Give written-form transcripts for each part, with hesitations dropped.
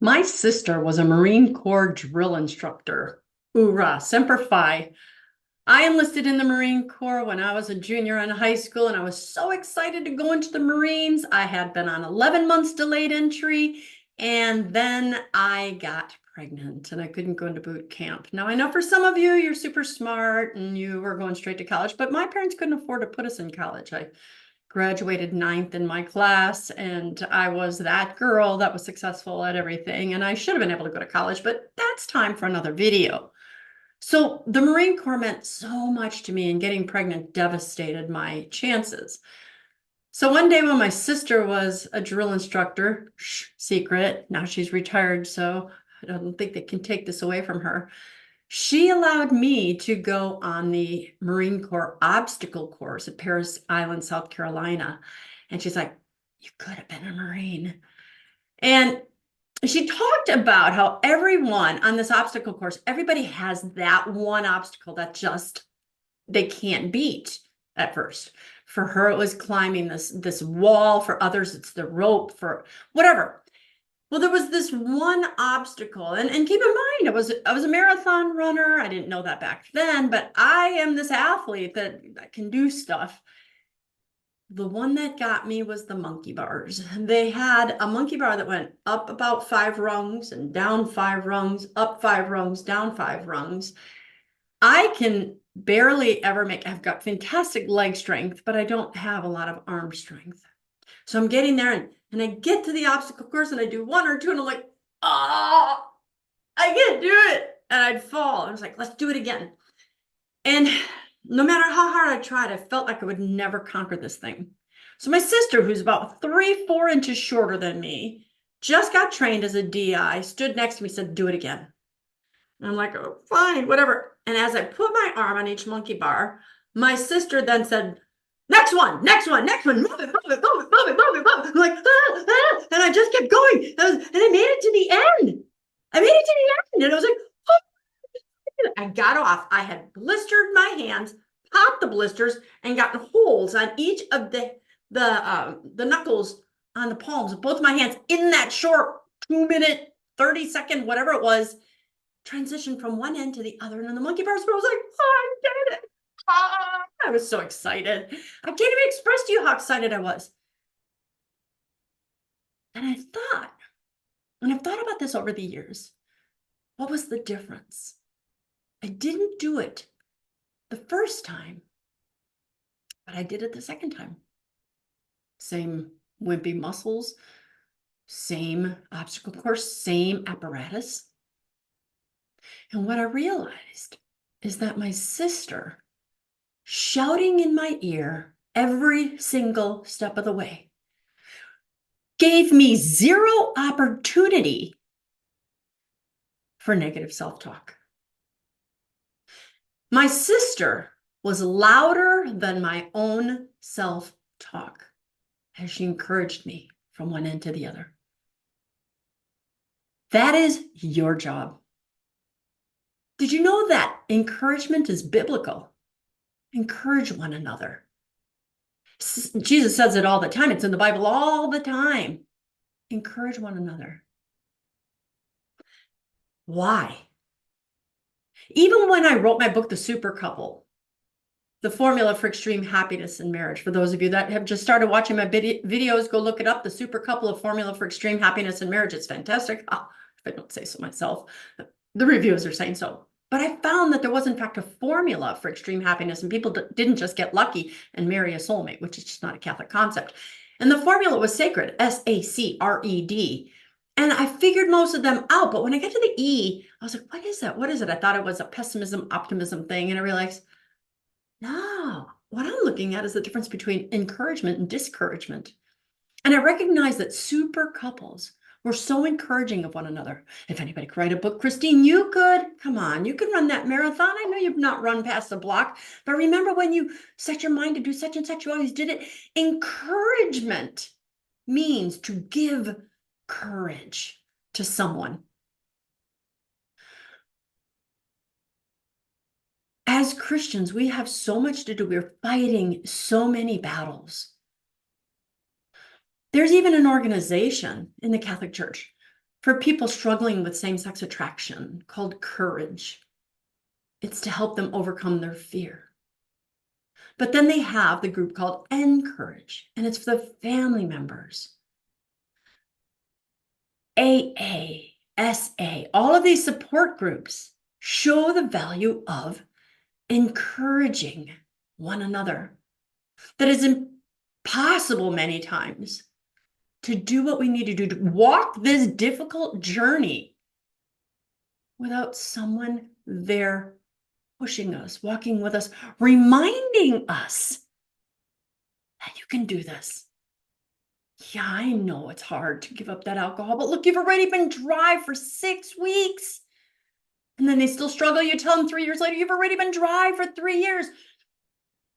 My sister was a Marine Corps drill instructor. Hoorah, Semper Fi. I enlisted in the Marine Corps when I was a junior in high school, and I was so excited to go into the Marines. I had been on 11 months delayed entry, and then I got pregnant and I couldn't go into boot camp. Now, I know for some of you, you're super smart and you were going straight to college, but my parents couldn't afford to put us in college. I graduated ninth in my class, and I was that girl that was successful at everything, and I should have been able to go to college, but that's time for another video. So the Marine Corps meant so much to me, and getting pregnant devastated my chances. So one day when my sister was a drill instructor, secret, now she's retired, so I don't think they can take this away from her. She allowed me to go on the Marine Corps obstacle course at Paris Island, South Carolina. And she's like, you could have been a Marine. And she talked about how everyone on this obstacle course, everybody has that one obstacle that just they can't beat at first. For her, it was climbing this wall. For others, it's the rope. For whatever. Well, there was this one obstacle, and keep in mind, I was a marathon runner. I didn't know that back then, but I am this athlete that can do stuff. The one that got me was the monkey bars. They had a monkey bar that went up about 5 rungs and down 5 rungs, up 5 rungs, down 5 rungs. I can barely ever I've got fantastic leg strength, but I don't have a lot of arm strength. So I'm getting there, and I get to the obstacle course and I do 1 or 2 and I'm like, oh, I can't do it. And I'd fall. I was like, let's do it again. And no matter how hard I tried, I felt like I would never conquer this thing. So my sister, who's about 3-4 inches shorter than me, just got trained as a DI, stood next to me, said, do it again. And I'm like, oh, fine, whatever. And as I put my arm on each monkey bar, my sister then said, next one, next one, next one, move it, move it, move it, move it, move it, move it. I'm like, ah, ah, and I just kept going. And I made it to the end. I made it to the end. And I was like, oh. I got off. I had blistered my hands, popped the blisters, and gotten holes on each of the knuckles on the palms of both my hands in that short 2-minute, 30-second, whatever it was, transition from one end to the other. And then the monkey bars, I was like, oh, I did it. Oh, I was so excited. I can't even express to you how excited I was. And I've thought about this over the years. What was the difference? I didn't do it the first time, but I did it the second time. Same wimpy muscles, same obstacle course, same apparatus. And what I realized is that my sister, shouting in my ear every single step of the way, gave me zero opportunity for negative self-talk. My sister was louder than my own self-talk as she encouraged me from one end to the other. That is your job. Did you know that encouragement is biblical? Encourage one another. Jesus says it all the time. It's in the Bible all the time. Encourage one another. Why? Even when I wrote my book, The Super Couple, the formula for extreme happiness in marriage. For those of you that have just started watching my videos, go look it up. The Super Couple, a formula for extreme happiness in marriage. It's fantastic. Oh, if I don't say so myself, the reviews are saying so. But I found that there was, in fact, a formula for extreme happiness, and people didn't just get lucky and marry a soulmate, which is just not a Catholic concept. And the formula was sacred, SACRED. And I figured most of them out. But when I got to the E, I was like, what is that? What is it? I thought it was a pessimism, optimism thing. And I realized, no, what I'm looking at is the difference between encouragement and discouragement. And I recognized that super couples were so encouraging of one another. If anybody could write a book, Christine, you could. Come on, you could run that marathon. I know you've not run past the block, but remember when you set your mind to do such and such, you always did it. Encouragement means to give courage to someone. As Christians, we have so much to do. We're fighting so many battles. There's even an organization in the Catholic Church for people struggling with same-sex attraction called courage. It's to help them overcome their fear. But then they have the group called Encourage, and it's for the family members. AA, SA, all of these support groups show the value of encouraging one another. That is impossible many times to do what we need to do to walk this difficult journey without someone there pushing us, walking with us, reminding us that you can do this. Yeah, I know it's hard to give up that alcohol, but look, you've already been dry for 6 weeks. And then they still struggle. You tell them 3 years later, you've already been dry for 3 years.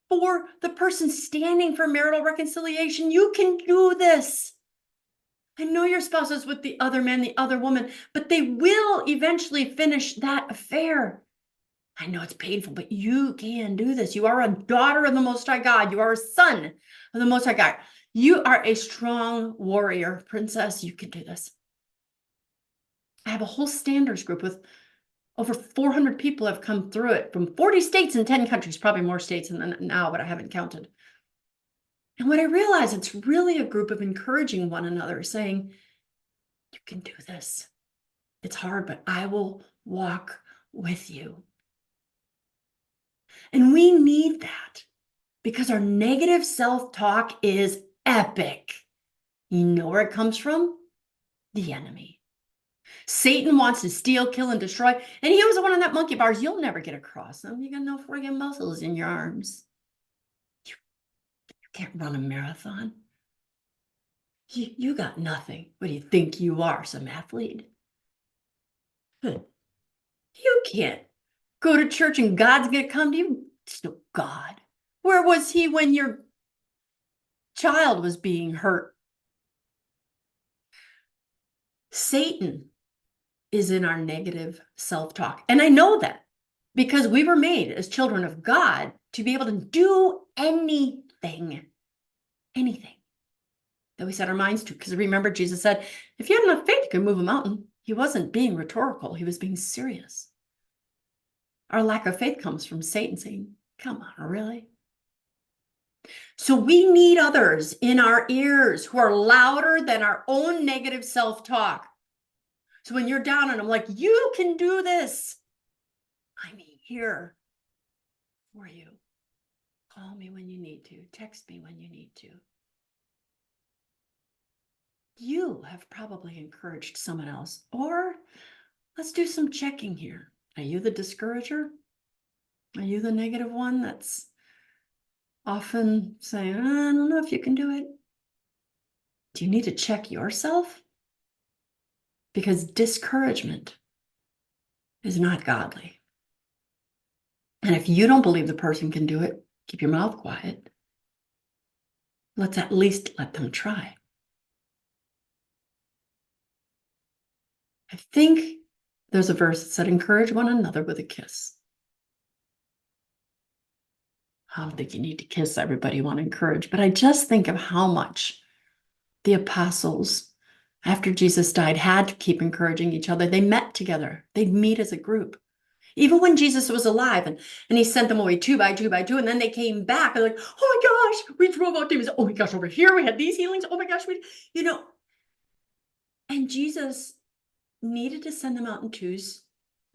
For the person standing for marital reconciliation, you can do this. I know your spouse is with the other man, the other woman, but they will eventually finish that affair. I know it's painful, but you can do this. You are a daughter of the Most High God. You are a son of the Most High God. You are a strong warrior, princess. You can do this. I have a whole standards group with over 400 people have come through it from 40 states and 10 countries, probably more states than now, but I haven't counted. And what I realized, it's really a group of encouraging one another, saying, you can do this. It's hard, but I will walk with you. And we need that because our negative self-talk is epic. You know where it comes from? The enemy. Satan wants to steal, kill, and destroy. And he was the one on that monkey bars. You'll never get across them. You got no friggin' muscles in your arms. You can't run a marathon. You got nothing. What do you think you are, some athlete? You can't go to church and God's going to come to you. There's no God. Where was he when your child was being hurt? Satan is in our negative self-talk. And I know that because we were made as children of God to be able to do anything that we set our minds to. Because remember, Jesus said, if you had enough faith, you could move a mountain. He wasn't being rhetorical. He was being serious. Our lack of faith comes from Satan saying, come on, really? So we need others in our ears who are louder than our own negative self-talk. So when you're down and I'm like, you can do this, I'm here for you. Call me when you need to. Text me when you need to. You have probably encouraged someone else. Or let's do some checking here. Are you the discourager? Are you the negative one that's often saying, I don't know if you can do it? Do you need to check yourself? Because discouragement is not godly. And if you don't believe the person can do it, keep your mouth quiet. Let's at least let them try. I think there's a verse that said, encourage one another with a kiss. I don't think you need to kiss everybody you want to encourage, but I just think of how much the apostles, after Jesus died, had to keep encouraging each other. They met together. They'd meet as a group. Even when Jesus was alive and he sent them away 2 by 2 by 2, and then they came back and like, oh my gosh, we drove out demons. Oh my gosh, over here we had these healings. Oh my gosh, and Jesus needed to send them out in twos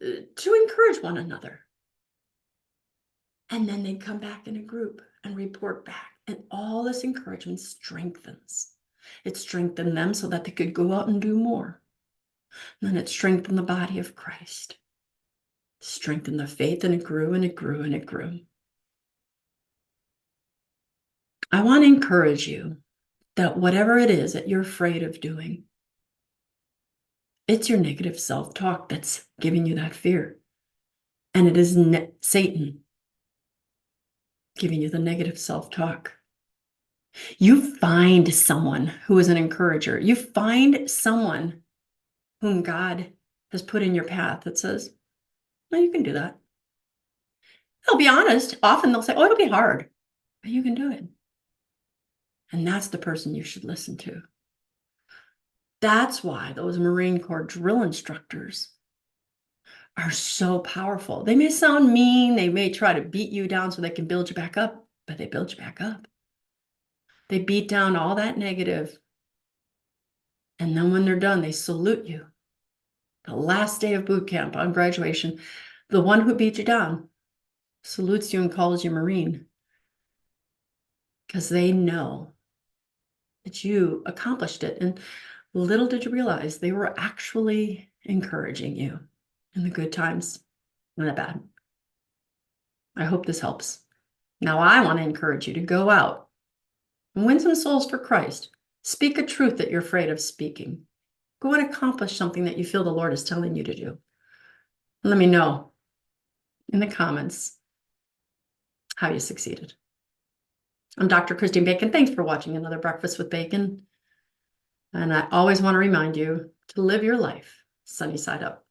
to encourage one another. And then they'd come back in a group and report back. And all this encouragement strengthens. It strengthened them so that they could go out and do more. And then it strengthened the body of Christ. Strengthened the faith, and it grew and it grew and it grew. I want to encourage you that whatever it is that you're afraid of doing, it's your negative self-talk that's giving you that fear. And it is Satan giving you the negative self-talk. You find someone who is an encourager. You find someone whom God has put in your path that says, no, you can do that. They'll be honest. Often they'll say, oh, it'll be hard, but you can do it. And that's the person you should listen to. That's why those Marine Corps drill instructors are so powerful. They may sound mean, they may try to beat you down so they can build you back up, but they build you back up. They beat down all that negative, and then when they're done, they salute you. The last day of boot camp on graduation, the one who beat you down salutes you and calls you Marine because they know that you accomplished it. And little did you realize they were actually encouraging you in the good times and the bad. I hope this helps. Now, I want to encourage you to go out and win some souls for Christ. Speak a truth that you're afraid of speaking. Go and accomplish something that you feel the Lord is telling you to do. Let me know in the comments how you succeeded. I'm Dr. Christine Bacon. Thanks for watching another Breakfast with Bacon. And I always want to remind you to live your life sunny side up.